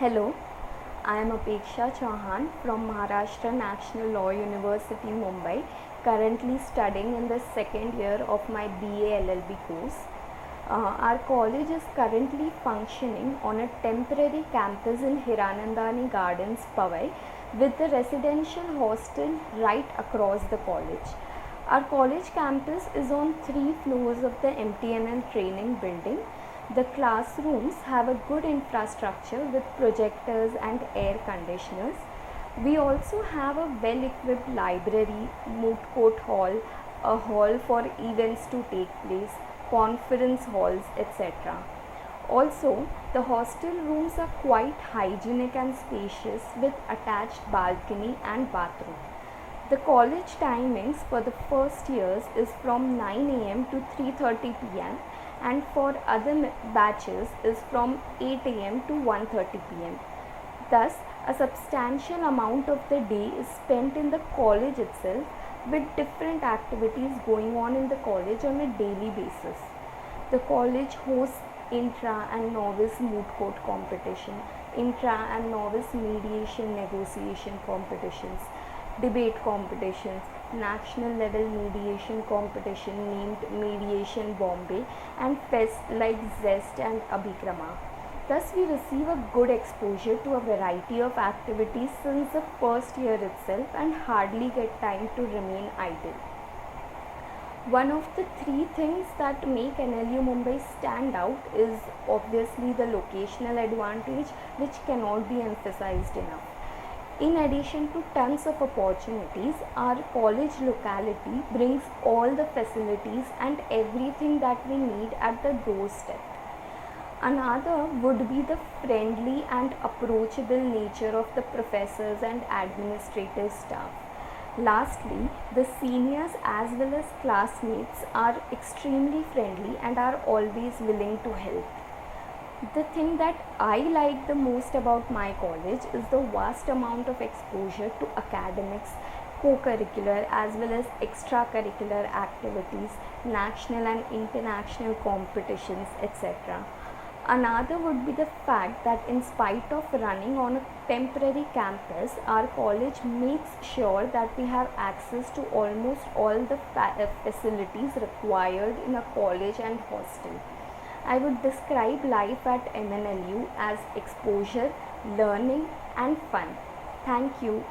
Hello, I am Apeksha Chauhan from Maharashtra National Law University, Mumbai, currently studying in the second year of my BA LLB course. Our college is currently functioning on a temporary campus in Hiranandani Gardens, Powai, with the residential hostel right across the college. Our college campus is on 3 floors of the MTNL training building. The classrooms have a good infrastructure with projectors and air conditioners. We also have a well equipped library, moot court hall, a hall for events to take place, conference halls, etc. Also, the hostel rooms are quite hygienic and spacious with attached balcony and bathroom. The college timings for the first years is from 9 am to 3:30 pm, and for other batches is from 8 am to 1:30 pm. Thus, a substantial amount of the day is spent in the college itself, with different activities going on in the college on a daily basis. The college hosts intra and novice moot court competition, intra and novice mediation negotiation competitions, debate competitions, national level mediation competition named Mediation Bombay, and fests like Zest and Abhikrama. Thus, we receive a good exposure to a variety of activities since the first year itself and hardly get time to remain idle. One of the three things that make NLU Mumbai stand out is obviously the locational advantage, which cannot be emphasized enough. In addition to tons of opportunities, our college locality brings all the facilities and everything that we need at the doorstep. Another would be the friendly and approachable nature of the professors and administrative staff. Lastly, the seniors as well as classmates are extremely friendly and are always willing to help. The thing that I like the most about my college is the vast amount of exposure to academics, co-curricular as well as extracurricular activities, national and international competitions, etc. Another would be the fact that in spite of running on a temporary campus, our college makes sure that we have access to almost all the facilities required in a college and hostel. I would describe life at MNLU as exposure, learning, and fun. Thank you.